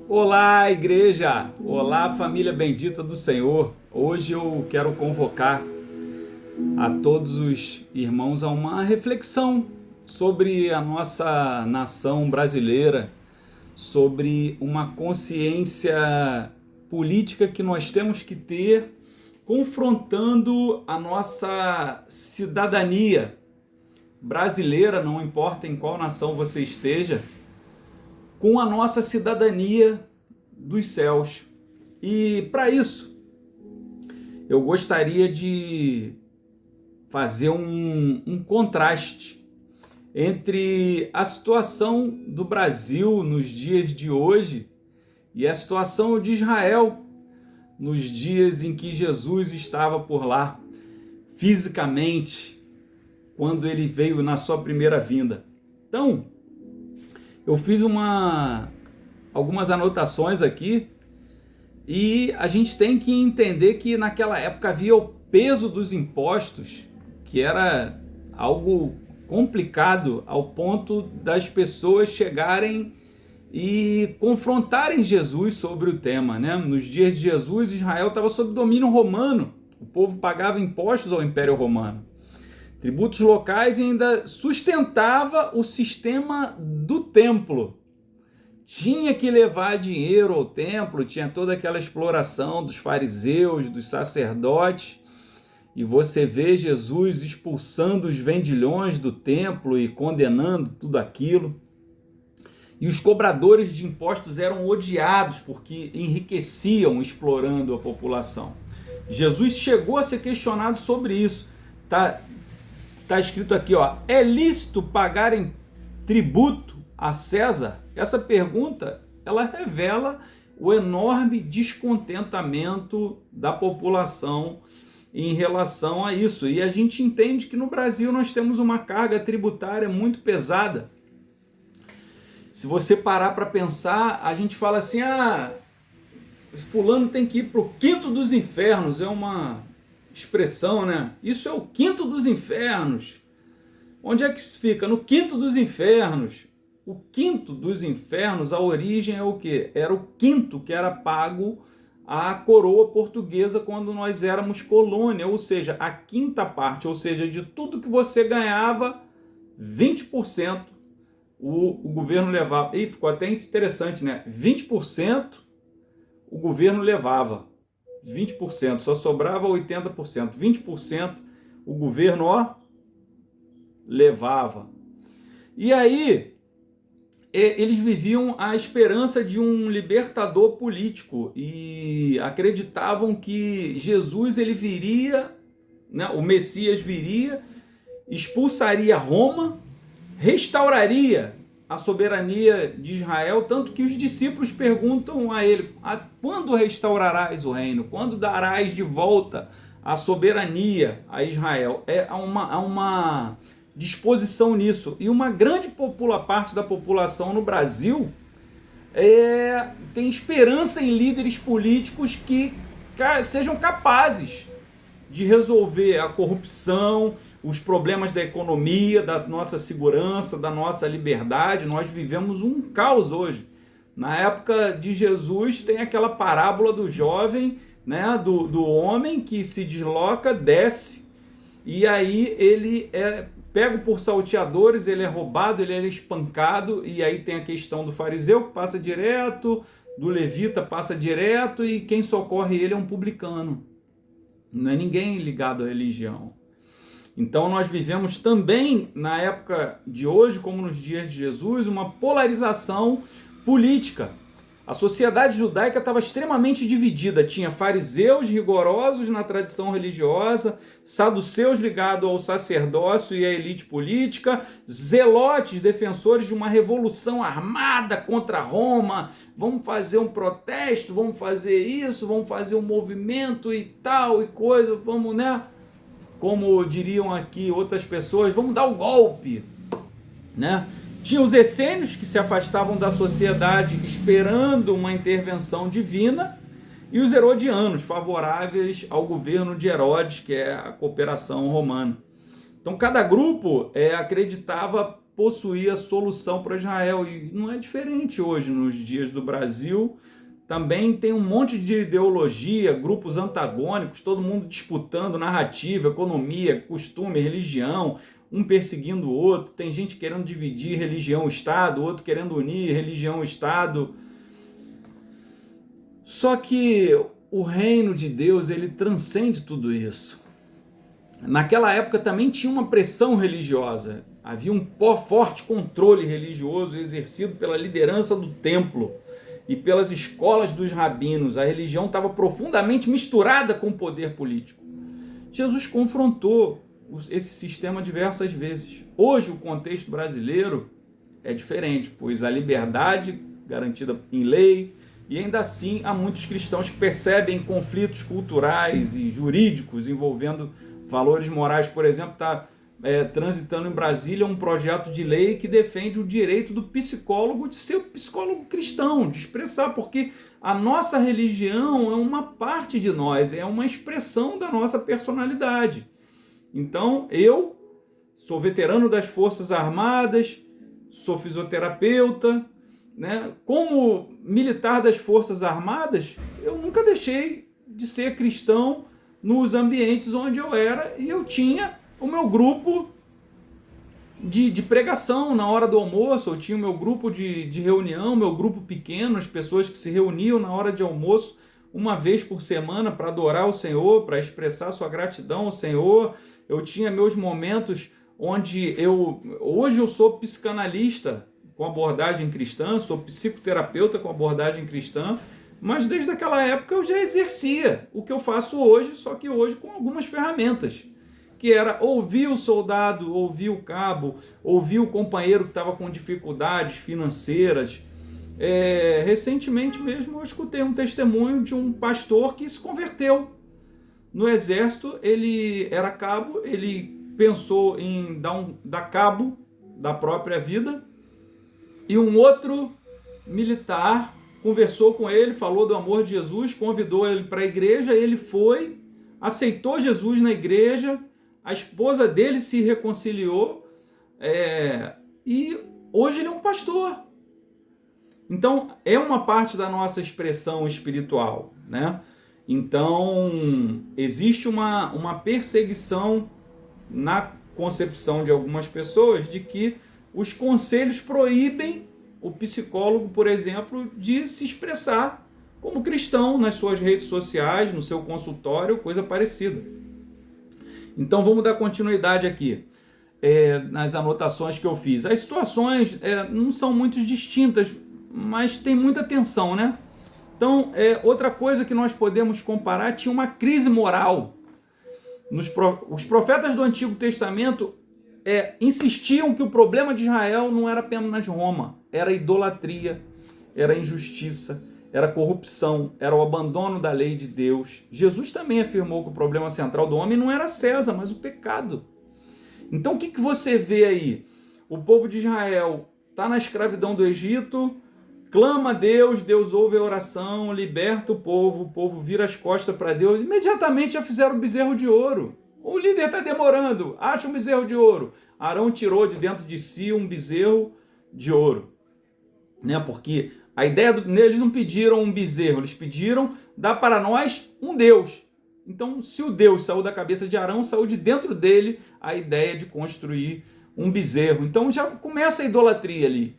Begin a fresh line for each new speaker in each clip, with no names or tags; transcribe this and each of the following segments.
Olá, igreja! Olá, família bendita do Senhor! Hoje eu quero convocar a todos os irmãos a uma reflexão sobre a nossa nação brasileira, sobre uma consciência política que nós temos que ter, confrontando a nossa cidadania brasileira, não importa em qual nação você esteja, com a nossa cidadania dos céus. E para isso, eu gostaria de fazer um contraste entre a situação do Brasil nos dias de hoje e a situação de Israel nos dias em que Jesus estava por lá, fisicamente, quando ele veio na sua primeira vinda. Então, eu fiz algumas anotações aqui e a gente tem que entender que naquela época havia o peso dos impostos, que era algo complicado ao ponto das pessoas chegarem e confrontarem Jesus sobre o tema, né? Nos dias de Jesus, Israel estava sob domínio romano, o povo pagava impostos ao Império Romano, tributos locais, e ainda sustentava o sistema do templo. Tinha que levar dinheiro ao templo, tinha toda aquela exploração dos fariseus, dos sacerdotes, e você vê Jesus expulsando os vendilhões do templo e condenando tudo aquilo. E os cobradores de impostos eram odiados porque enriqueciam explorando a população. Jesus chegou a ser questionado sobre isso. Está escrito aqui, ó, é lícito pagarem tributo a César? Essa pergunta, ela revela o enorme descontentamento da população em relação a isso. E a gente entende que no Brasil nós temos uma carga tributária muito pesada. Se você parar para pensar, a gente fala assim, fulano tem que ir para o quinto dos infernos, é uma expressão, né? Isso é o quinto dos infernos. Onde é que fica? No quinto dos infernos. O quinto dos infernos, a origem é o quê? Era o quinto que era pago à coroa portuguesa quando nós éramos colônia, ou seja, a quinta parte, ou seja, de tudo que você ganhava, 20% o governo levava. E ficou até interessante, né? 20% o governo levava. 20%, só sobrava 80%. 20% o governo, levava. E aí, eles viviam a esperança de um libertador político e acreditavam que Jesus ele viria, né, o Messias viria, expulsaria Roma, restauraria a soberania de Israel, tanto que os discípulos perguntam a ele, quando restaurarás o reino? Quando darás de volta a soberania a Israel? Há uma disposição nisso. E uma grande parte da população no Brasil tem esperança em líderes políticos que sejam capazes de resolver a corrupção, os problemas da economia, da nossa segurança, da nossa liberdade. Nós vivemos um caos hoje. Na época de Jesus tem aquela parábola do jovem, né, do homem que se desloca, desce, e aí ele é pego por salteadores, ele é roubado, ele é espancado, e aí tem a questão do fariseu que passa direto, do levita passa direto, e quem socorre ele é um publicano. Não é ninguém ligado à religião. Então nós vivemos também, na época de hoje, como nos dias de Jesus, uma polarização política. A sociedade judaica estava extremamente dividida. Tinha fariseus rigorosos na tradição religiosa, saduceus ligados ao sacerdócio e à elite política, zelotes, defensores de uma revolução armada contra Roma. Vamos fazer um protesto, vamos fazer isso, vamos fazer um movimento e tal e coisa, vamos, né? Como diriam aqui outras pessoas, vamos dar o golpe, né? Tinha os essênios que se afastavam da sociedade esperando uma intervenção divina, e os herodianos, favoráveis ao governo de Herodes, que é a cooperação romana. Então cada grupo acreditava possuía solução para Israel. E não é diferente hoje, nos dias do Brasil. Também tem um monte de ideologia, grupos antagônicos, todo mundo disputando narrativa, economia, costume, religião, um perseguindo o outro. Tem gente querendo dividir religião e Estado, outro querendo unir religião e Estado. Só que o reino de Deus, ele transcende tudo isso. Naquela época também tinha uma pressão religiosa. Havia um forte controle religioso exercido pela liderança do templo e pelas escolas dos rabinos. A religião estava profundamente misturada com o poder político. Jesus confrontou esse sistema diversas vezes. Hoje o contexto brasileiro é diferente, pois a liberdade garantida em lei, e ainda assim há muitos cristãos que percebem conflitos culturais e jurídicos envolvendo valores morais. Por exemplo, está transitando em Brasília um projeto de lei que defende o direito do psicólogo de ser psicólogo cristão, de expressar, porque a nossa religião é uma parte de nós, é uma expressão da nossa personalidade. Então, eu sou veterano das Forças Armadas, sou fisioterapeuta, né? Como militar das Forças Armadas, eu nunca deixei de ser cristão nos ambientes onde eu era, e eu tinha o meu grupo de pregação na hora do almoço, eu tinha o meu grupo de reunião, meu grupo pequeno, as pessoas que se reuniam na hora de almoço uma vez por semana para adorar o Senhor, para expressar sua gratidão ao Senhor. Eu tinha meus momentos onde hoje eu sou psicanalista com abordagem cristã, sou psicoterapeuta com abordagem cristã, mas desde aquela época eu já exercia o que eu faço hoje, só que hoje com algumas ferramentas, que era ouvir o soldado, ouvir o cabo, ouvir o companheiro que estava com dificuldades financeiras. Recentemente mesmo eu escutei um testemunho de um pastor que se converteu no exército. Ele era cabo, ele pensou em dar cabo da própria vida, e um outro militar conversou com ele, falou do amor de Jesus, convidou ele para a igreja, ele foi, aceitou Jesus na igreja, a esposa dele se reconciliou, e hoje ele é um pastor. Então, é uma parte da nossa expressão espiritual, né? Então, existe uma perseguição na concepção de algumas pessoas de que os conselhos proíbem o psicólogo, por exemplo, de se expressar como cristão nas suas redes sociais, no seu consultório, coisa parecida. Então, vamos dar continuidade aqui nas anotações que eu fiz. As situações não são muito distintas, mas tem muita tensão, né? Então, outra coisa que nós podemos comparar, tinha uma crise moral. Os profetas do Antigo Testamento insistiam que o problema de Israel não era apenas Roma, era idolatria, era injustiça, era corrupção, era o abandono da lei de Deus. Jesus também afirmou que o problema central do homem não era César, mas o pecado. Então, o que você vê aí? O povo de Israel está na escravidão do Egito, clama a Deus, Deus ouve a oração, liberta o povo vira as costas para Deus, imediatamente já fizeram um bezerro de ouro. O líder está demorando, acha um bezerro de ouro. Arão tirou de dentro de si um bezerro de ouro, né? Porque a ideia eles não pediram um bezerro, eles pediram, dá para nós um Deus. Então, se o Deus saiu da cabeça de Arão, saiu de dentro dele a ideia de construir um bezerro. Então já começa a idolatria ali.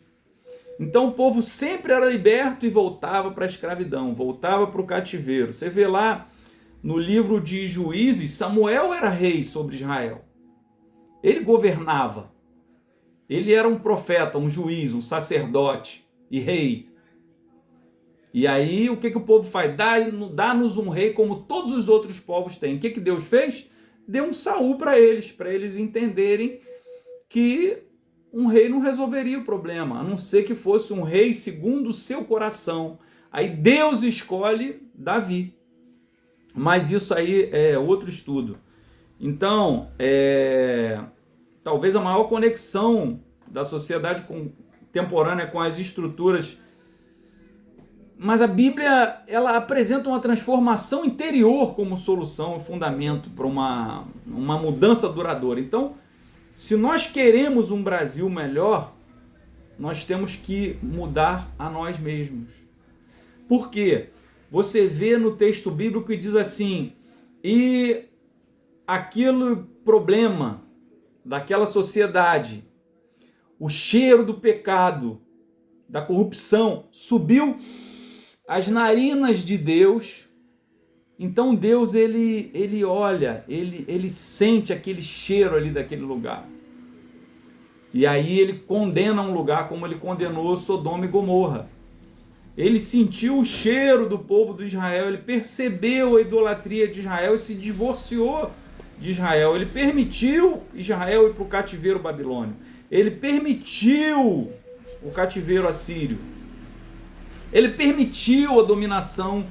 Então o povo sempre era liberto e voltava para a escravidão, voltava para o cativeiro. Você vê lá no livro de Juízes, Samuel era rei sobre Israel. Ele governava. Ele era um profeta, um juiz, um sacerdote e rei. E aí o que o povo faz? Dá-nos um rei como todos os outros povos têm. O que Deus fez? Deu um Saul para eles entenderem que um rei não resolveria o problema, a não ser que fosse um rei segundo o seu coração. Aí Deus escolhe Davi. Mas isso aí é outro estudo. Então, talvez a maior conexão da sociedade contemporânea com as estruturas. Mas a Bíblia, ela apresenta uma transformação interior como solução e fundamento para uma mudança duradoura. Então, Se nós queremos um Brasil melhor, nós temos que mudar a nós mesmos. Por quê? Você vê no texto bíblico que diz assim, e aquele problema daquela sociedade, o cheiro do pecado, da corrupção, subiu às narinas de Deus. Então Deus, ele olha, ele sente aquele cheiro ali daquele lugar. E aí ele condena um lugar como ele condenou Sodoma e Gomorra. Ele sentiu o cheiro do povo de Israel, ele percebeu a idolatria de Israel e se divorciou de Israel. Ele permitiu Israel ir para o cativeiro babilônio. Ele permitiu o cativeiro assírio. Ele permitiu a dominação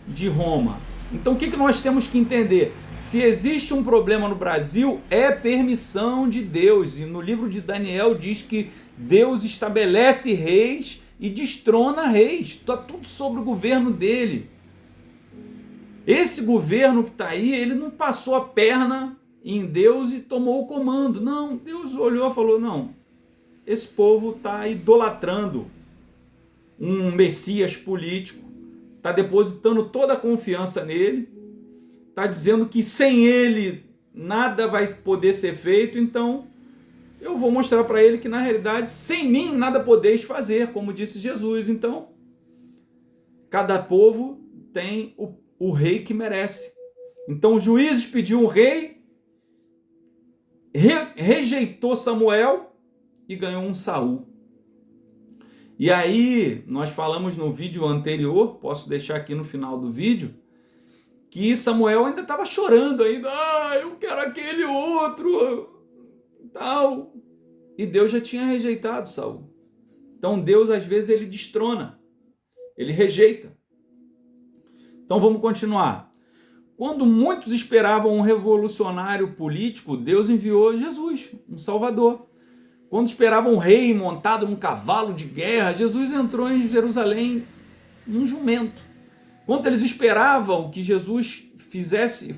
de Roma. Então o que nós temos que entender? Se existe um problema no Brasil, é permissão de Deus. E no livro de Daniel diz que Deus estabelece reis e destrona reis. Está tudo sobre o governo dele. Esse governo que está aí, ele não passou a perna em Deus e tomou o comando. Não, Deus olhou e falou, não, esse povo está idolatrando um Messias político, está depositando toda a confiança nele, está dizendo que sem ele nada vai poder ser feito, então eu vou mostrar para ele que na realidade sem mim nada podeis fazer, como disse Jesus. Então, cada povo tem o rei que merece. Então os juízes pediu um rei, rejeitou Samuel e ganhou um Saul. E aí, nós falamos no vídeo anterior, posso deixar aqui no final do vídeo, que Samuel ainda estava chorando ainda, eu quero aquele outro, tal. E Deus já tinha rejeitado Saul. Então Deus, às vezes, ele destrona, ele rejeita. Então vamos continuar. Quando muitos esperavam um revolucionário político, Deus enviou Jesus, um Salvador. Quando esperavam um rei montado num cavalo de guerra, Jesus entrou em Jerusalém num jumento. Quando eles esperavam que Jesus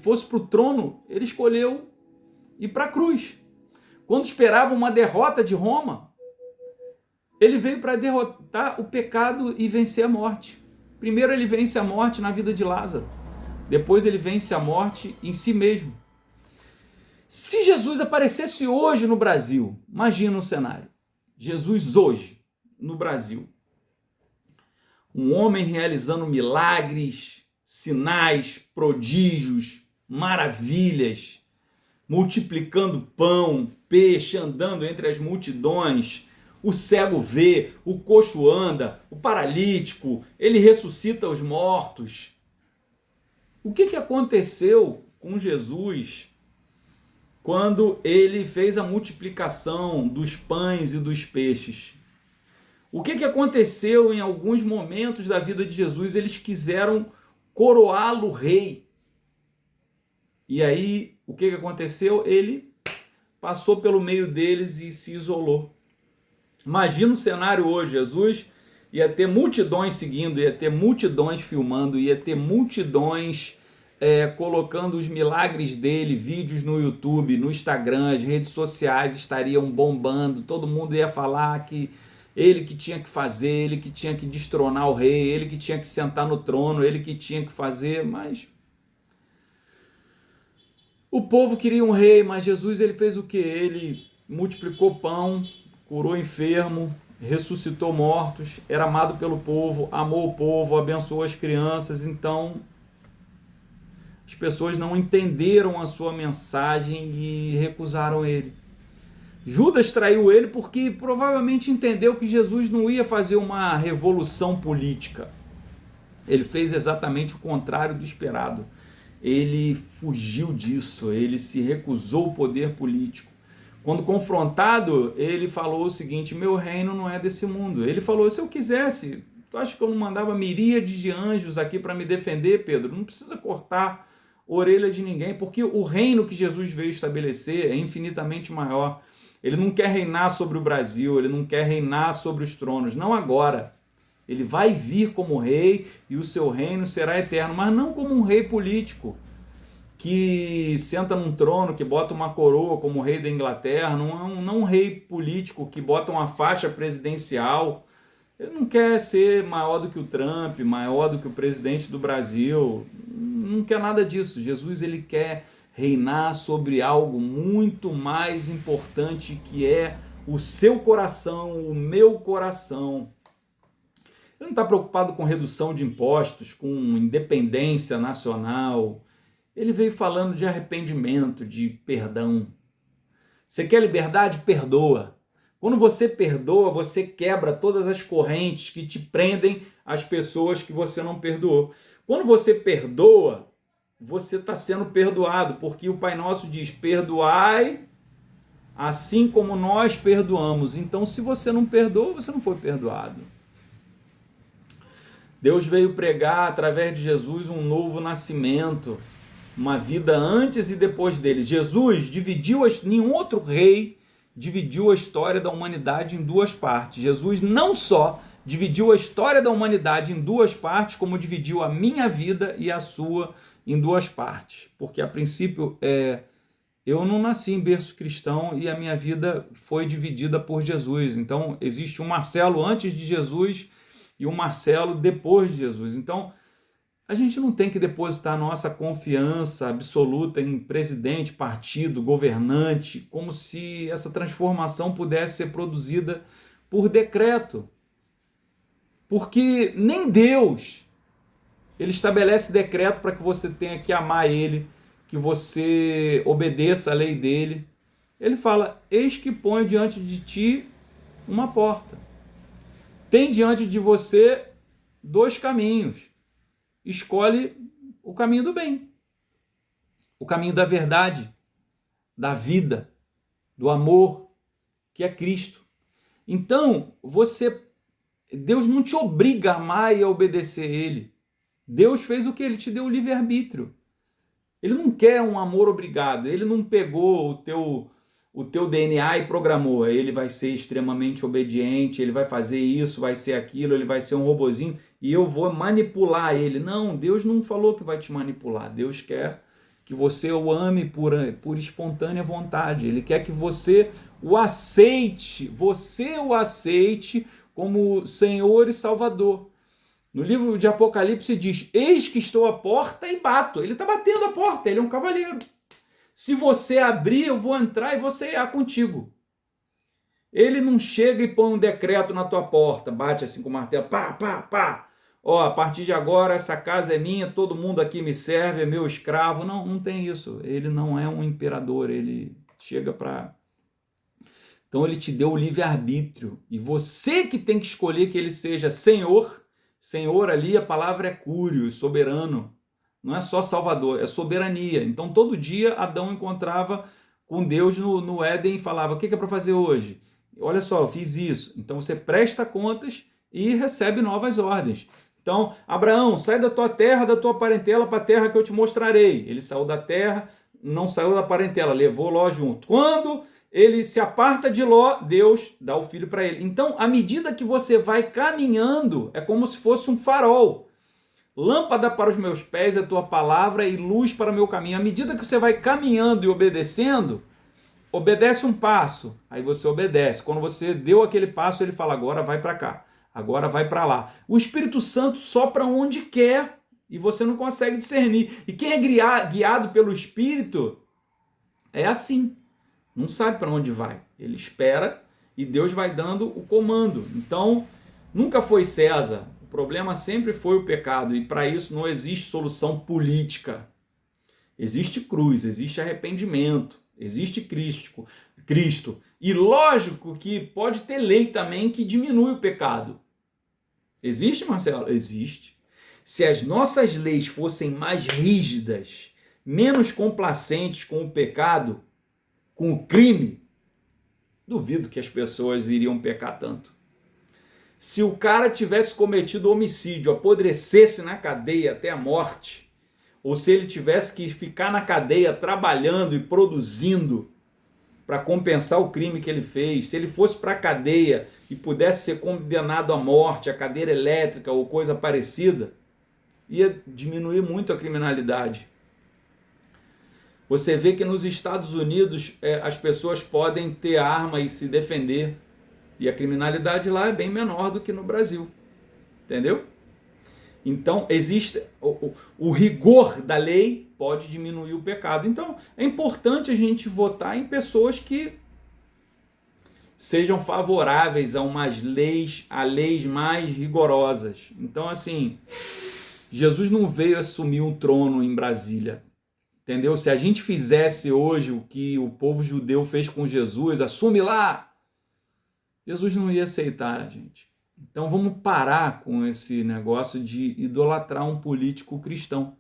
fosse para o trono, ele escolheu ir para a cruz. Quando esperavam uma derrota de Roma, ele veio para derrotar o pecado e vencer a morte. Primeiro ele vence a morte na vida de Lázaro. Depois ele vence a morte em si mesmo. Se Jesus aparecesse hoje no Brasil, imagina o cenário. Jesus hoje, no Brasil. Um homem realizando milagres, sinais, prodígios, maravilhas, multiplicando pão, peixe, andando entre as multidões. O cego vê, o coxo anda, o paralítico, ele ressuscita os mortos. O que aconteceu com Jesus quando ele fez a multiplicação dos pães e dos peixes? O que aconteceu em alguns momentos da vida de Jesus? Eles quiseram coroá-lo rei. E aí, o que aconteceu? Ele passou pelo meio deles e se isolou. Imagina o cenário hoje, Jesus ia ter multidões seguindo, ia ter multidões filmando, ia ter multidões colocando os milagres dele, vídeos no YouTube, no Instagram, as redes sociais estariam bombando, todo mundo ia falar que ele que tinha que fazer, ele que tinha que destronar o rei, ele que tinha que sentar no trono, ele que tinha que fazer, mas o povo queria um rei, mas Jesus ele fez o quê? Ele multiplicou pão, curou enfermo, ressuscitou mortos, era amado pelo povo, amou o povo, abençoou as crianças. Então as pessoas não entenderam a sua mensagem e recusaram ele. Judas traiu ele porque provavelmente entendeu que Jesus não ia fazer uma revolução política. Ele fez exatamente o contrário do esperado. Ele fugiu disso, ele se recusou ao poder político. Quando confrontado, ele falou o seguinte: meu reino não é desse mundo. Ele falou: se eu quisesse, tu acha que eu não mandava miríades de anjos aqui para me defender, Pedro? Não precisa cortar a orelha de ninguém, porque o reino que Jesus veio estabelecer é infinitamente maior. Ele não quer reinar sobre o Brasil, ele não quer reinar sobre os tronos, não agora. Ele vai vir como rei e o seu reino será eterno, mas não como um rei político. que senta num trono, que bota uma coroa como rei da Inglaterra, não um rei político que bota uma faixa presidencial. Ele não quer ser maior do que o Trump, maior do que o presidente do Brasil, não quer nada disso. Jesus, ele quer reinar sobre algo muito mais importante, que é o seu coração, o meu coração. Ele não está preocupado com redução de impostos, com independência nacional. Ele veio falando de arrependimento, de perdão. Você quer liberdade? Perdoa. Quando você perdoa, você quebra todas as correntes que te prendem às pessoas que você não perdoou. Quando você perdoa, você está sendo perdoado, porque o Pai Nosso diz: perdoai assim como nós perdoamos. Então, se você não perdoa, você não foi perdoado. Deus veio pregar através de Jesus um novo nascimento, uma vida antes e depois dele. Jesus dividiu, nenhum outro rei dividiu a história da humanidade em duas partes. Jesus não só dividiu a história da humanidade em duas partes, como dividiu a minha vida e a sua em duas partes. Porque a princípio eu não nasci em berço cristão e a minha vida foi dividida por Jesus. Então existe um Marcelo antes de Jesus e um Marcelo depois de Jesus. Então a gente não tem que depositar nossa confiança absoluta em presidente, partido, governante, como se essa transformação pudesse ser produzida por decreto. Porque nem Deus, ele estabelece decreto para que você tenha que amar ele, que você obedeça a lei dele. Ele fala: eis que ponho diante de ti uma porta. Tem diante de você dois caminhos. Escolhe o caminho do bem, o caminho da verdade, da vida, do amor, que é Cristo. Então, Deus não te obriga a amar e a obedecer a Ele. Deus fez o que? Ele te deu o livre-arbítrio. Ele não quer um amor obrigado. Ele não pegou o teu DNA e programou. Ele vai ser extremamente obediente, ele vai fazer isso, vai ser aquilo, ele vai ser um robozinho e eu vou manipular ele. Não, Deus não falou que vai te manipular. Deus quer que você o ame por espontânea vontade. Ele quer que você o aceite como Senhor e Salvador. No livro de Apocalipse diz: eis que estou à porta e bato. Ele está batendo a porta, ele é um cavaleiro. Se você abrir, eu vou entrar e vou cear contigo. Ele não chega e põe um decreto na tua porta, bate assim com o martelo, pá, pá, pá. Ó, a partir de agora essa casa é minha, todo mundo aqui me serve, é meu escravo. Não, não tem isso. Ele não é um imperador, ele chega para... Então ele te deu o livre-arbítrio. E você que tem que escolher que ele seja Senhor. Senhor ali, a palavra é cúrio, soberano. Não é só Salvador, é soberania. Então todo dia Adão encontrava com Deus no Éden e falava: o que é para fazer hoje? Olha só, eu fiz isso. Então você presta contas e recebe novas ordens. Então, Abraão, sai da tua terra, da tua parentela para a terra que eu te mostrarei. Ele saiu da terra, não saiu da parentela, levou Ló junto. Quando ele se aparta de Ló, Deus dá o filho para ele. Então, à medida que você vai caminhando, é como se fosse um farol. Lâmpada para os meus pés é a tua palavra e luz para o meu caminho. À medida que você vai caminhando e obedecendo, obedece um passo, aí você obedece. Quando você deu aquele passo, ele fala: agora vai para cá, agora vai para lá. O Espírito Santo sopra onde quer e você não consegue discernir. E quem é guiado pelo Espírito é assim, não sabe para onde vai. Ele espera e Deus vai dando o comando. Então, nunca foi César. O problema sempre foi o pecado e para isso não existe solução política. Existe cruz, existe arrependimento, existe Cristo. E lógico que pode ter lei também que diminui o pecado. Existe, Marcelo? Existe. Se as nossas leis fossem mais rígidas, menos complacentes com o pecado, com o crime, duvido que as pessoas iriam pecar tanto. Se o cara tivesse cometido homicídio, apodrecesse na cadeia até a morte, ou se ele tivesse que ficar na cadeia trabalhando e produzindo para compensar o crime que ele fez, se ele fosse para a cadeia e pudesse ser condenado à morte, a cadeira elétrica ou coisa parecida, ia diminuir muito a criminalidade. Você vê que nos Estados Unidos as pessoas podem ter arma e se defender. E a criminalidade lá é bem menor do que no Brasil. Entendeu? Então, existe o rigor da lei pode diminuir o pecado. Então, é importante a gente votar em pessoas que sejam favoráveis a leis mais rigorosas. Então, assim, Jesus não veio assumir um trono em Brasília. Entendeu? Se a gente fizesse hoje o que o povo judeu fez com Jesus, assume lá, Jesus não ia aceitar, gente. Então vamos parar com esse negócio de idolatrar um político cristão.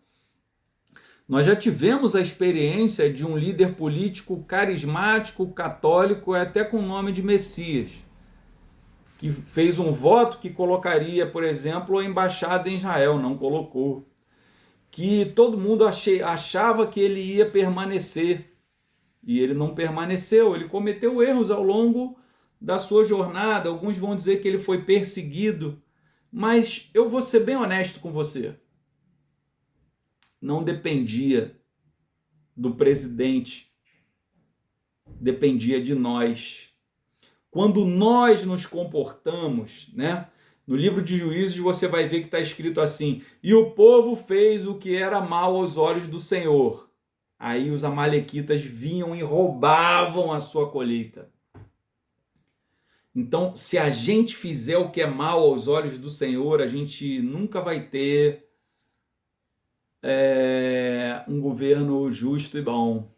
Nós já tivemos a experiência de um líder político carismático, católico, até com o nome de Messias, que fez um voto que colocaria, por exemplo, a embaixada em Israel, não colocou. Que todo mundo achava que ele ia permanecer, e ele não permaneceu, ele cometeu erros ao longo da sua jornada, alguns vão dizer que ele foi perseguido, mas eu vou ser bem honesto com você, não dependia do presidente, dependia de nós. Quando nós nos comportamos, né? No livro de Juízes você vai ver que está escrito assim: e o povo fez o que era mal aos olhos do Senhor. Aí os amalequitas vinham e roubavam a sua colheita. Então, se a gente fizer o que é mal aos olhos do Senhor, a gente nunca vai ter um governo justo e bom.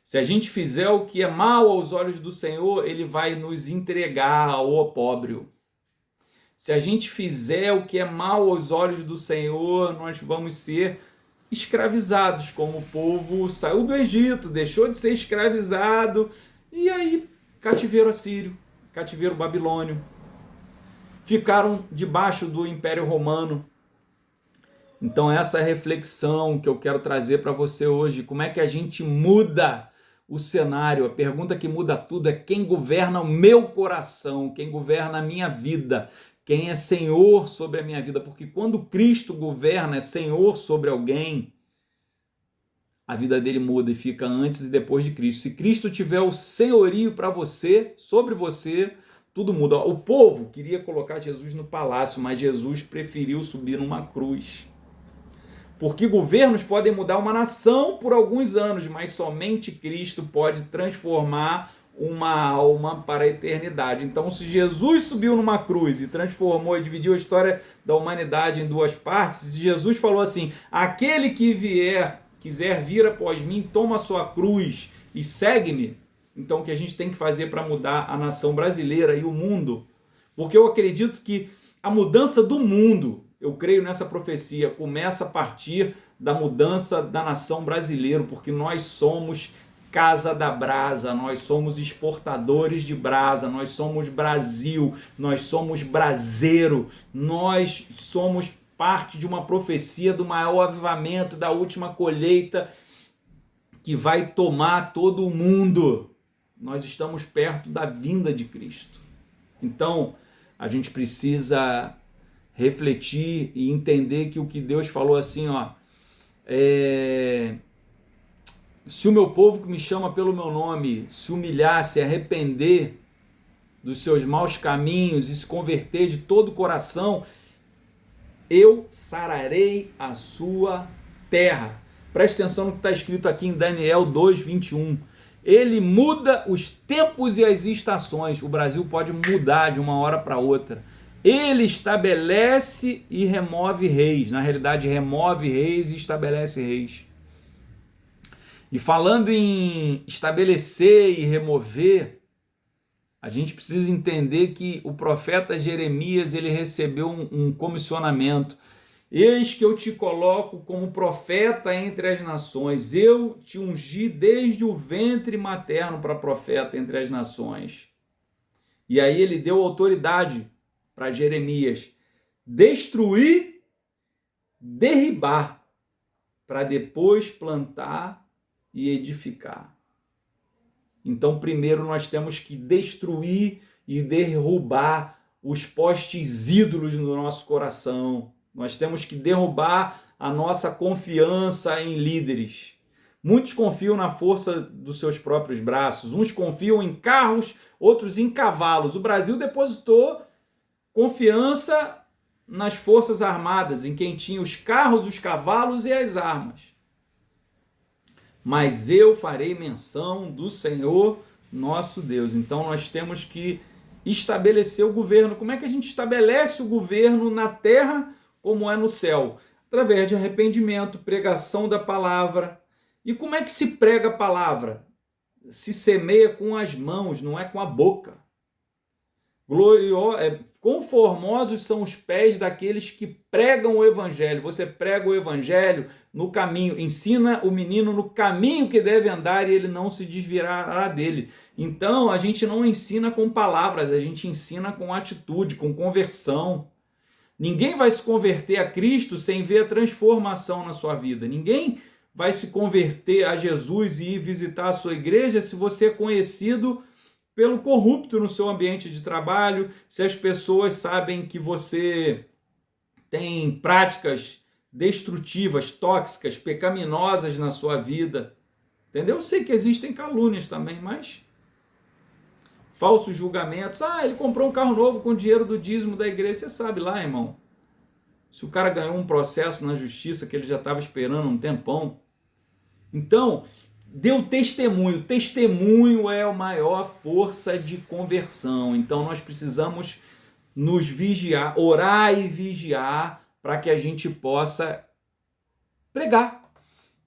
Se a gente fizer o que é mal aos olhos do Senhor, ele vai nos entregar ao opróbrio. Se a gente fizer o que é mal aos olhos do Senhor, nós vamos ser escravizados, como o povo saiu do Egito, deixou de ser escravizado, e aí cativeiro assírio, cativeiro babilônio, ficaram debaixo do Império Romano. Então essa é a reflexão que eu quero trazer para você hoje. Como é que a gente muda o cenário? A pergunta que muda tudo é quem governa o meu coração, quem governa a minha vida, quem é Senhor sobre a minha vida, porque quando Cristo governa, é Senhor sobre alguém, a vida dele muda e fica antes e depois de Cristo. Se Cristo tiver o senhorio para você, sobre você, tudo muda. O povo queria colocar Jesus no palácio, mas Jesus preferiu subir numa cruz. Porque governos podem mudar uma nação por alguns anos, mas somente Cristo pode transformar uma alma para a eternidade. Então, se Jesus subiu numa cruz e transformou e dividiu a história da humanidade em duas partes, se Jesus falou assim: aquele que quiser vir após mim, toma a sua cruz e segue-me. Então, o que a gente tem que fazer para mudar a nação brasileira e o mundo? Porque eu acredito que a mudança do mundo, eu creio nessa profecia, começa a partir da mudança da nação brasileira, porque nós somos casa da brasa, nós somos exportadores de brasa, nós somos Brasil, nós somos braseiro, nós somos parte de uma profecia do maior avivamento, da última colheita que vai tomar todo o mundo. Nós estamos perto da vinda de Cristo. Então, a gente precisa refletir e entender que o que Deus falou assim, se o meu povo que me chama pelo meu nome se humilhar, se arrepender dos seus maus caminhos e se converter de todo o coração, eu sararei a sua terra. Preste atenção no que está escrito aqui em Daniel 2:21. Ele muda os tempos e as estações. O Brasil pode mudar de uma hora para outra. Ele estabelece e remove reis. Na realidade, remove reis e estabelece reis. E falando em estabelecer e remover, a gente precisa entender que o profeta Jeremias ele recebeu um comissionamento. Eis que eu te coloco como profeta entre as nações. Eu te ungi desde o ventre materno para profeta entre as nações. E aí ele deu autoridade para Jeremias destruir, derribar, para depois plantar e edificar. Então, primeiro nós temos que destruir e derrubar os postes ídolos no nosso coração. Nós temos que derrubar a nossa confiança em líderes. Muitos confiam na força dos seus próprios braços, uns confiam em carros, outros em cavalos. O Brasil depositou confiança nas Forças Armadas, em quem tinha os carros, os cavalos e as armas. Mas eu farei menção do Senhor nosso Deus. Então nós temos que estabelecer o governo. Como é que a gente estabelece o governo na terra como é no céu? Através de arrependimento, pregação da palavra. E como é que se prega a palavra? Se semeia com as mãos, não é com a boca. Quão formosos são os pés daqueles que pregam o evangelho. Você prega o evangelho no caminho, ensina o menino no caminho que deve andar e ele não se desviará dele. Então, a gente não ensina com palavras, a gente ensina com atitude, com conversão. Ninguém vai se converter a Cristo sem ver a transformação na sua vida. Ninguém vai se converter a Jesus e ir visitar a sua igreja se você é conhecido pelo corrupto no seu ambiente de trabalho, se as pessoas sabem que você tem práticas destrutivas, tóxicas, pecaminosas na sua vida. Entendeu? Eu sei que existem calúnias também, mas falsos julgamentos. Ele comprou um carro novo com o dinheiro do dízimo da igreja. Você sabe lá, irmão. Se o cara ganhou um processo na justiça que ele já estava esperando um tempão. Então, deu testemunho. Testemunho é a maior força de conversão. Então, nós precisamos nos vigiar, orar e vigiar para que a gente possa pregar.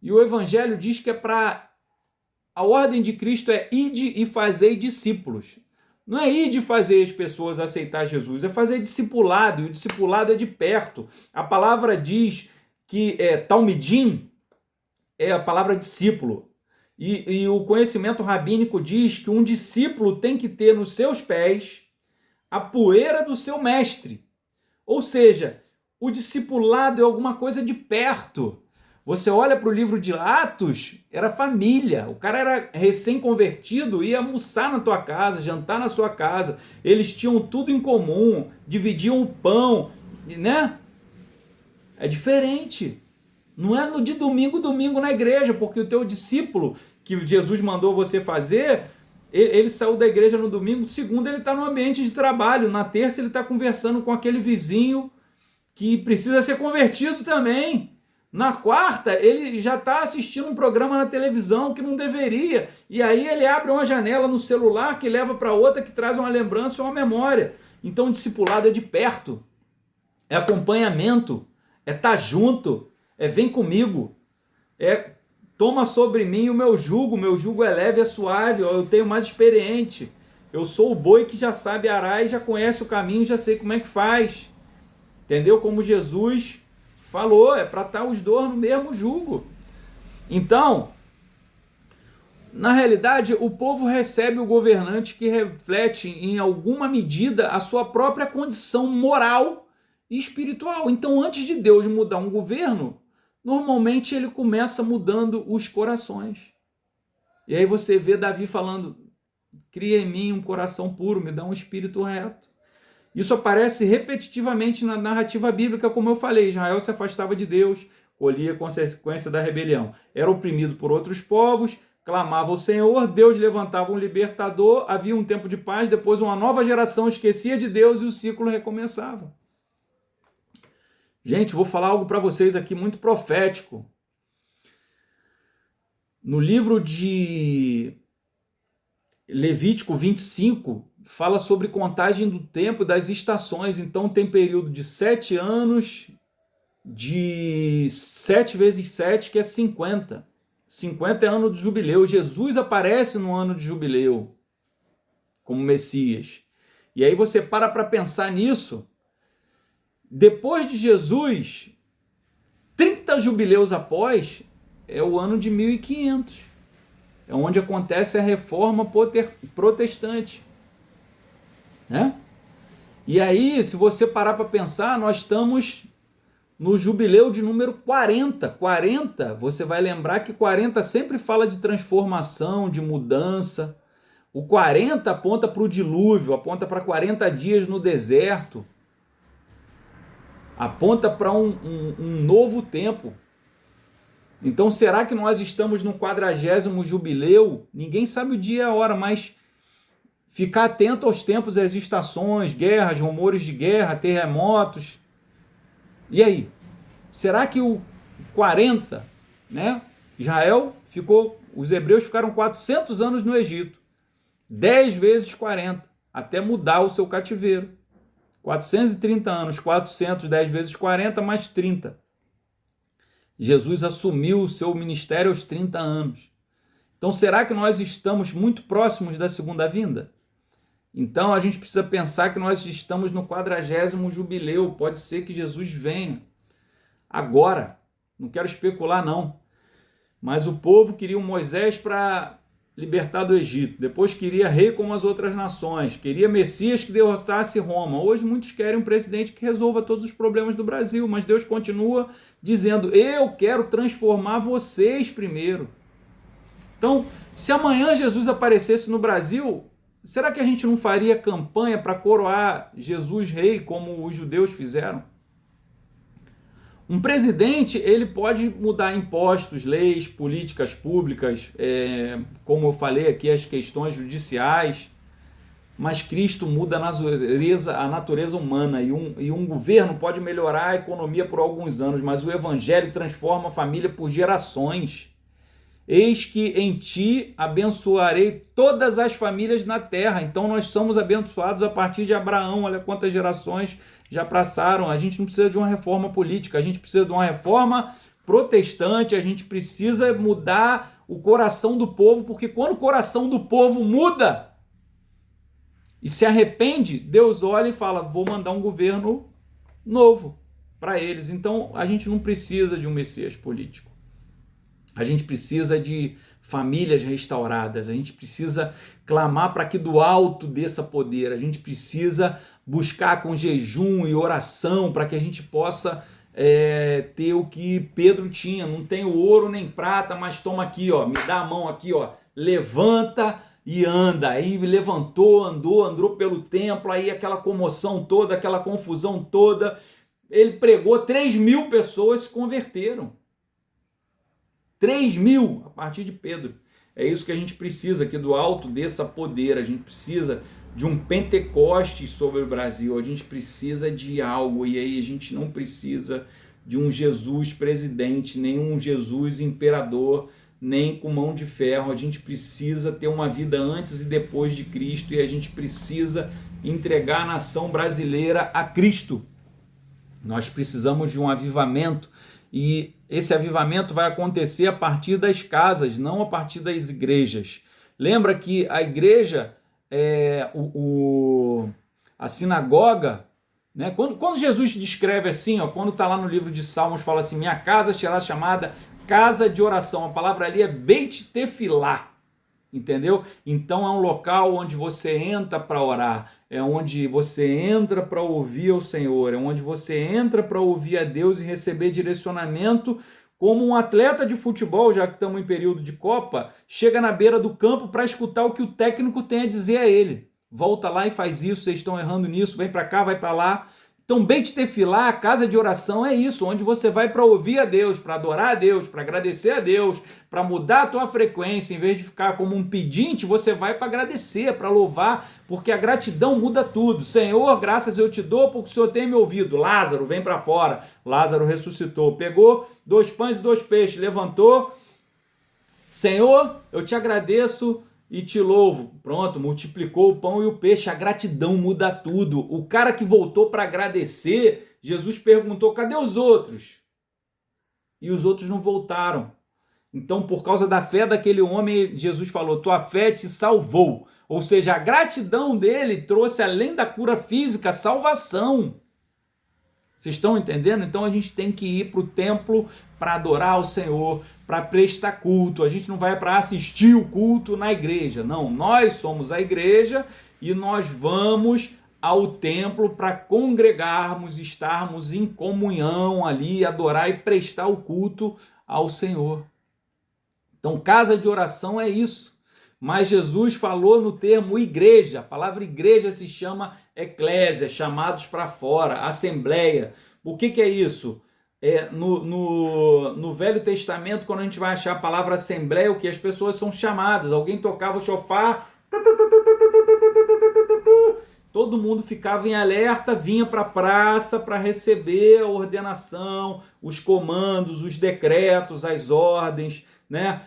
E o Evangelho diz que a ordem de Cristo é ide e fazei discípulos. Não é ir de fazer as pessoas aceitar Jesus, é fazer discipulado, e o discipulado é de perto. A palavra diz que talmidim é a palavra discípulo. E o conhecimento rabínico diz que um discípulo tem que ter nos seus pés a poeira do seu mestre. Ou seja, o discipulado é alguma coisa de perto. Você olha para o livro de Atos, era família. O cara era recém-convertido, ia almoçar na tua casa, jantar na sua casa. Eles tinham tudo em comum, dividiam o pão, né? É diferente. Não é no de domingo na igreja, porque o teu discípulo que Jesus mandou você fazer, ele saiu da igreja no domingo, segunda ele está no ambiente de trabalho, na terça ele está conversando com aquele vizinho que precisa ser convertido também. Na quarta, ele já está assistindo um programa na televisão que não deveria. E aí ele abre uma janela no celular que leva para outra, que traz uma lembrança ou uma memória. Então o discipulado é de perto, é acompanhamento, é estar junto, é vem comigo, é toma sobre mim o meu jugo é leve, é suave, eu tenho mais experiente. Eu sou o boi que já sabe arar e já conhece o caminho, já sei como é que faz. Entendeu? Como Jesus falou, é para estar os dois no mesmo jugo. Então, na realidade, o povo recebe o governante que reflete em alguma medida a sua própria condição moral e espiritual. Então, antes de Deus mudar um governo, normalmente ele começa mudando os corações. E aí você vê Davi falando, cria em mim um coração puro, me dá um espírito reto. Isso aparece repetitivamente na narrativa bíblica, como eu falei, Israel se afastava de Deus, colhia consequência da rebelião. Era oprimido por outros povos, clamava ao Senhor, Deus levantava um libertador, havia um tempo de paz, depois uma nova geração esquecia de Deus e o ciclo recomeçava. Gente, vou falar algo para vocês aqui muito profético. No livro de Levítico 25, fala sobre contagem do tempo e das estações. Então tem período de 7 anos, de 7 vezes 7, que é 50. 50 é ano de jubileu. Jesus aparece no ano de jubileu, como Messias. E aí você para pensar nisso. Depois de Jesus, 30 jubileus após, é o ano de 1500. É onde acontece a reforma protestante. Né? E aí, se você parar para pensar, nós estamos no jubileu de número 40. 40, você vai lembrar que 40 sempre fala de transformação, de mudança. O 40 aponta para o dilúvio, aponta para 40 dias no deserto. Aponta para um novo tempo. Então, será que nós estamos no 40º jubileu? Ninguém sabe o dia e a hora, mas ficar atento aos tempos e às estações, guerras, rumores de guerra, terremotos. E aí? Será que o 40, né? Israel ficou, os hebreus ficaram 400 anos no Egito, 10 vezes 40, até mudar o seu cativeiro. 430 anos, 400, 10 vezes 40, mais 30. Jesus assumiu o seu ministério aos 30 anos. Então, será que nós estamos muito próximos da segunda vinda? Então, a gente precisa pensar que nós estamos no 40º jubileu. Pode ser que Jesus venha agora. Não quero especular, não. Mas o povo queria um Moisés para libertar do Egito. Depois queria rei como as outras nações. Queria Messias que derrotasse Roma. Hoje muitos querem um presidente que resolva todos os problemas do Brasil. Mas Deus continua dizendo, eu quero transformar vocês primeiro. Então, se amanhã Jesus aparecesse no Brasil, será que a gente não faria campanha para coroar Jesus rei como os judeus fizeram? Um presidente, ele pode mudar impostos, leis, políticas públicas, como eu falei aqui, as questões judiciais, mas Cristo muda a natureza humana e um governo pode melhorar a economia por alguns anos, mas o evangelho transforma a família por gerações. Eis que em ti abençoarei todas as famílias na terra. Então nós somos abençoados a partir de Abraão. Olha quantas gerações já passaram. A gente não precisa de uma reforma política, a gente precisa de uma reforma protestante, a gente precisa mudar o coração do povo, porque quando o coração do povo muda e se arrepende, Deus olha e fala, vou mandar um governo novo para eles. Então a gente não precisa de um Messias político. A gente precisa de famílias restauradas, a gente precisa clamar para que do alto desça poder, a gente precisa buscar com jejum e oração para que a gente possa ter o que Pedro tinha. Não tenho ouro nem prata, mas toma aqui, ó, me dá a mão aqui, ó, levanta e anda. Aí levantou, andou pelo templo, aí aquela comoção toda, aquela confusão toda. Ele pregou, 3.000 pessoas se converteram. 3.000 a partir de Pedro. É isso que a gente precisa, que do alto desça poder. A gente precisa de um Pentecostes sobre o Brasil. A gente precisa de algo. E aí a gente não precisa de um Jesus presidente, nem um Jesus imperador, nem com mão de ferro. A gente precisa ter uma vida antes e depois de Cristo. E a gente precisa entregar a nação brasileira a Cristo. Nós precisamos de um avivamento. E esse avivamento vai acontecer a partir das casas, não a partir das igrejas. Lembra que a igreja, a sinagoga, né? Quando Jesus descreve assim, ó, quando está lá no livro de Salmos, fala assim, minha casa será chamada casa de oração. A palavra ali é Beit Tefilá, entendeu? Então é um local onde você entra para orar, é onde você entra para ouvir o Senhor, é onde você entra para ouvir a Deus e receber direcionamento, como um atleta de futebol, já que estamos em período de Copa, chega na beira do campo para escutar o que o técnico tem a dizer a ele. Volta lá e faz isso, vocês estão errando nisso, vem para cá, vai para lá. Então, Beit Tefilá, a casa de oração, é isso, onde você vai para ouvir a Deus, para adorar a Deus, para agradecer a Deus, para mudar a tua frequência. Em vez de ficar como um pedinte, você vai para agradecer, para louvar, porque a gratidão muda tudo. Senhor, graças eu te dou porque o Senhor tem me ouvido. Lázaro, vem para fora. Lázaro ressuscitou, pegou 2 pães e 2 peixes, levantou. Senhor, eu te agradeço e te louvo. Pronto, multiplicou o pão e o peixe. A gratidão muda tudo. O cara que voltou para agradecer, Jesus perguntou, cadê os outros? E os outros não voltaram. Então, por causa da fé daquele homem, Jesus falou, tua fé te salvou. Ou seja, a gratidão dele trouxe, além da cura física, salvação. Vocês estão entendendo? Então a gente tem que ir para o templo para adorar o Senhor, para prestar culto. A gente não vai para assistir o culto na igreja. Não, nós somos a igreja e nós vamos ao templo para congregarmos, estarmos em comunhão ali, adorar e prestar o culto ao Senhor. Então, casa de oração é isso. Mas Jesus falou no termo igreja. A palavra igreja se chama eclésia, chamados para fora, assembleia. O que é isso? no Velho Testamento, quando a gente vai achar a palavra assembleia, o que as pessoas são chamadas, alguém tocava o chofar, todo mundo ficava em alerta, vinha para a praça para receber a ordenação, os comandos, os decretos, as ordens, né?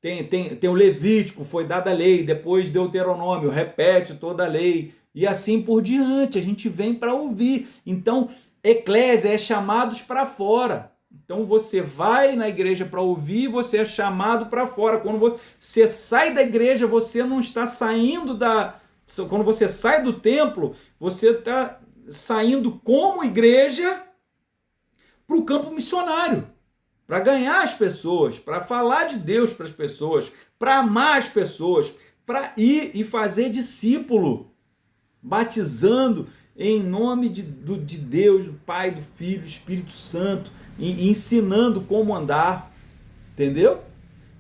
Tem o Levítico, foi dada a lei, depois Deuteronômio, repete toda a lei, e assim por diante, a gente vem para ouvir. Então, eclésia é chamados para fora. Então você vai na igreja para ouvir, você é chamado para fora. Quando você sai da igreja, você não está saindo Quando você sai do templo, você está saindo como igreja para o campo missionário, para ganhar as pessoas, para falar de Deus para as pessoas, para amar as pessoas, para ir e fazer discípulo, batizando em nome de Deus, do Pai, do Filho, do Espírito Santo, e ensinando como andar, entendeu?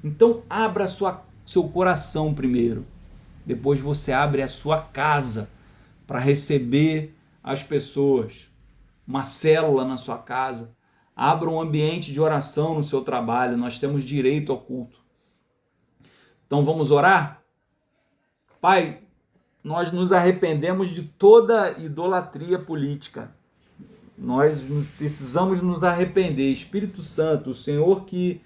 Então abra seu coração primeiro, depois você abre a sua casa para receber as pessoas, uma célula na sua casa, abra um ambiente de oração no seu trabalho, nós temos direito ao culto. Então vamos orar? Pai, nós nos arrependemos de toda idolatria política. Nós precisamos nos arrepender. Espírito Santo, o Senhor que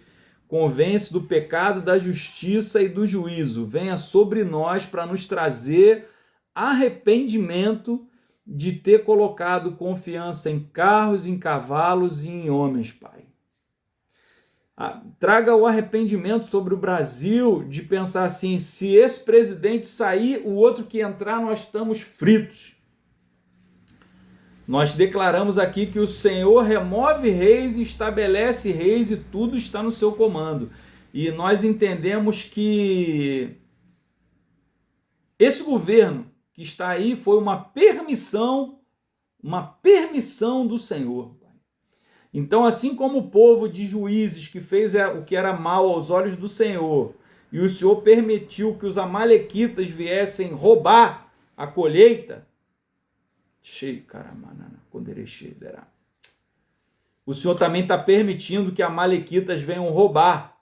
convence do pecado, da justiça e do juízo, venha sobre nós para nos trazer arrependimento de ter colocado confiança em carros, em cavalos e em homens, Pai. Traga o arrependimento sobre o Brasil de pensar assim, se esse presidente sair, o outro que entrar, nós estamos fritos. Nós declaramos aqui que o Senhor remove reis e estabelece reis e tudo está no seu comando. E nós entendemos que esse governo que está aí foi uma permissão do Senhor. Então, assim como o povo de Juízes que fez o que era mal aos olhos do Senhor, e o Senhor permitiu que os amalequitas viessem roubar a colheita, o Senhor também está permitindo que amalequitas venham roubar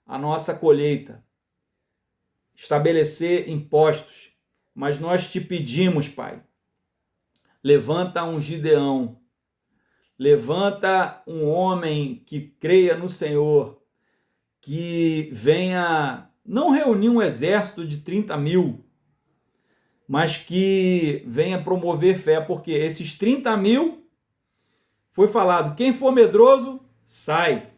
a nossa colheita, estabelecer impostos. Mas nós te pedimos, Pai, levanta um Gideão, levanta um homem que creia no Senhor, que venha não reunir um exército de 30 mil, mas que venha promover fé, porque esses 30 mil, foi falado, quem for medroso, sai.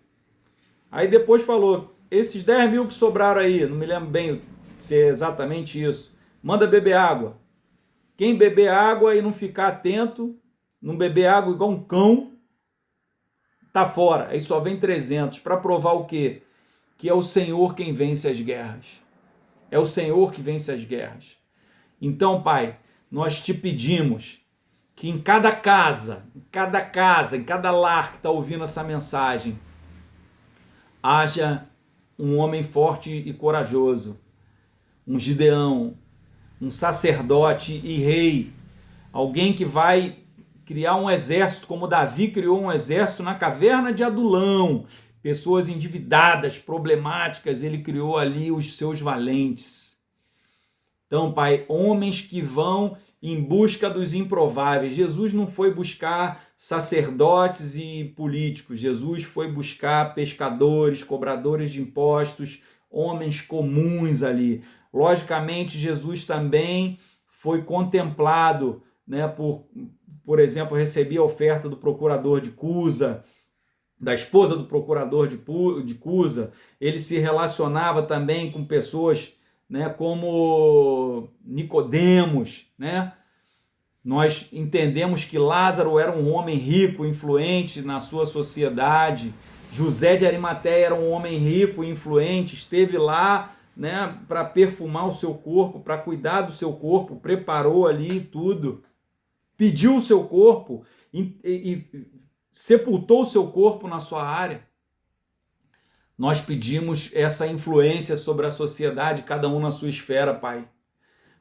Aí depois falou, esses 10 mil que sobraram aí, não me lembro bem se é exatamente isso, manda beber água. Quem beber água e não ficar atento, não beber água igual um cão, tá fora. Aí só vem 300 para provar o quê? Que é o Senhor quem vence as guerras. É o Senhor que vence as guerras. Então, Pai, nós te pedimos que em cada casa, em cada lar que está ouvindo essa mensagem, haja um homem forte e corajoso, um Gideão, um sacerdote e rei, alguém que vai criar um exército, como Davi criou um exército na caverna de Adulão, pessoas endividadas, problemáticas, ele criou ali os seus valentes. Então, Pai, homens que vão em busca dos improváveis. Jesus não foi buscar sacerdotes e políticos, Jesus foi buscar pescadores, cobradores de impostos, homens comuns ali. Logicamente, Jesus também foi contemplado, né, por exemplo, recebia a oferta do procurador de Cusa, da esposa do procurador de Cusa. Ele se relacionava também com pessoas, né, como Nicodemos, né? Nós entendemos que Lázaro era um homem rico, influente na sua sociedade. José de Arimateia era um homem rico e influente, esteve lá, né, para perfumar o seu corpo, para cuidar do seu corpo, preparou ali tudo, pediu o seu corpo e sepultou o seu corpo na sua área. Nós pedimos essa influência sobre a sociedade, cada um na sua esfera, Pai.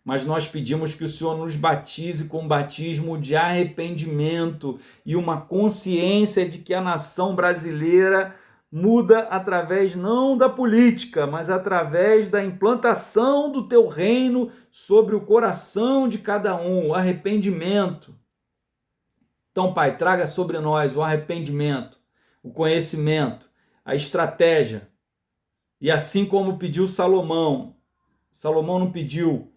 mas nós pedimos que o Senhor nos batize com um batismo de arrependimento e uma consciência de que a nação brasileira muda através não da política, mas através da implantação do teu reino sobre o coração de cada um, o arrependimento. Então, Pai, traga sobre nós o arrependimento, o conhecimento, a estratégia. E assim como pediu Salomão não pediu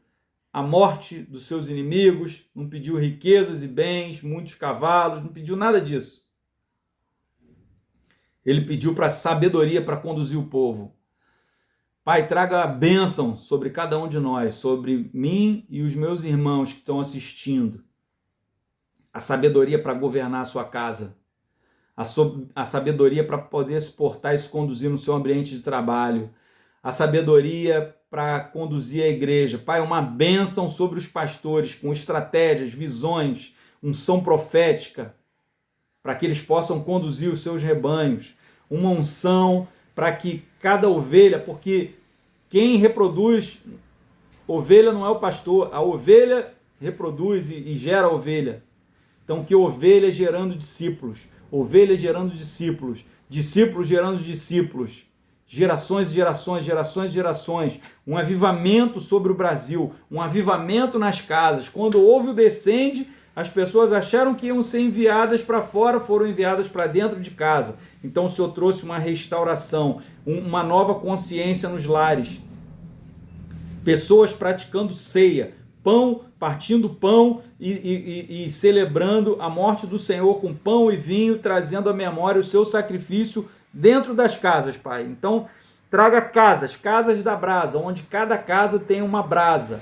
a morte dos seus inimigos, não pediu riquezas e bens, muitos cavalos, não pediu nada disso. Ele pediu para sabedoria para conduzir o povo. Pai, traga a bênção sobre cada um de nós, sobre mim e os meus irmãos que estão assistindo. A sabedoria para governar a sua casa. A sabedoria para poder se portar e se conduzir no seu ambiente de trabalho. A sabedoria para conduzir a igreja. Pai, uma bênção sobre os pastores, com estratégias, visões, unção profética, para que eles possam conduzir os seus rebanhos. Uma unção para que cada ovelha, porque quem reproduz ovelha não é o pastor, a ovelha reproduz e gera ovelha. Então, que ovelha gerando discípulos, ovelha gerando discípulos, discípulos gerando discípulos, gerações e gerações, gerações e gerações, um avivamento sobre o Brasil, um avivamento nas casas. Quando houve o descende, as pessoas acharam que iam ser enviadas para fora, foram enviadas para dentro de casa. Então o Senhor trouxe uma restauração, uma nova consciência nos lares. Pessoas praticando ceia, pão, partindo pão e celebrando a morte do Senhor com pão e vinho, trazendo à memória o seu sacrifício dentro das casas, Pai. Então, traga casas da brasa, onde cada casa tem uma brasa.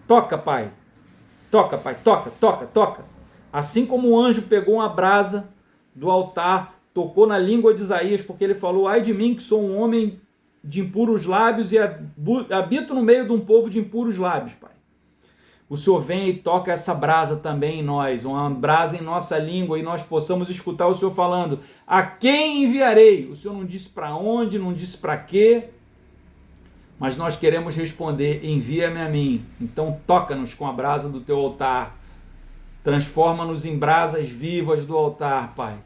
Toca, Pai. Toca, Pai. Toca. Assim como o anjo pegou uma brasa do altar, tocou na língua de Isaías, porque ele falou: ai de mim que sou um homem de impuros lábios e habito no meio de um povo de impuros lábios, Pai. O Senhor vem e toca essa brasa também em nós, uma brasa em nossa língua, e nós possamos escutar o Senhor falando: a quem enviarei? O Senhor não disse para onde, não disse para quê, mas nós queremos responder: envia-me a mim. Então toca-nos com a brasa do teu altar, transforma-nos em brasas vivas do altar, Pai,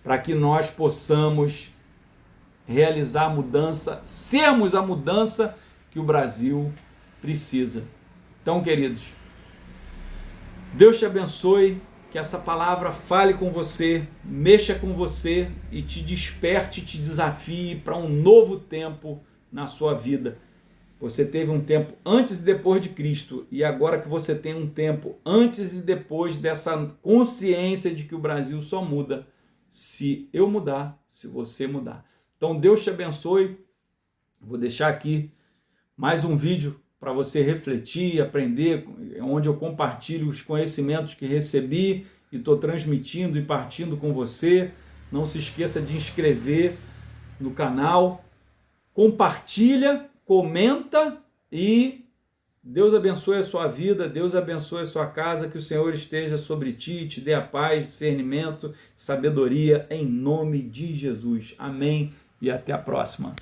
para que nós possamos realizar a mudança, sermos a mudança que o Brasil precisa. Então, queridos, Deus te abençoe, que essa palavra fale com você, mexa com você e te desperte, te desafie para um novo tempo na sua vida. Você teve um tempo antes e depois de Cristo, e agora que você tem um tempo antes e depois dessa consciência de que o Brasil só muda se eu mudar, se você mudar. Então, Deus te abençoe. Vou deixar aqui mais um vídeo para você refletir, aprender, onde eu compartilho os conhecimentos que recebi e estou transmitindo e partindo com você. Não se esqueça de inscrever no canal, compartilha, comenta e Deus abençoe a sua vida, Deus abençoe a sua casa, que o Senhor esteja sobre ti, te dê a paz, discernimento, sabedoria, em nome de Jesus. Amém e até a próxima.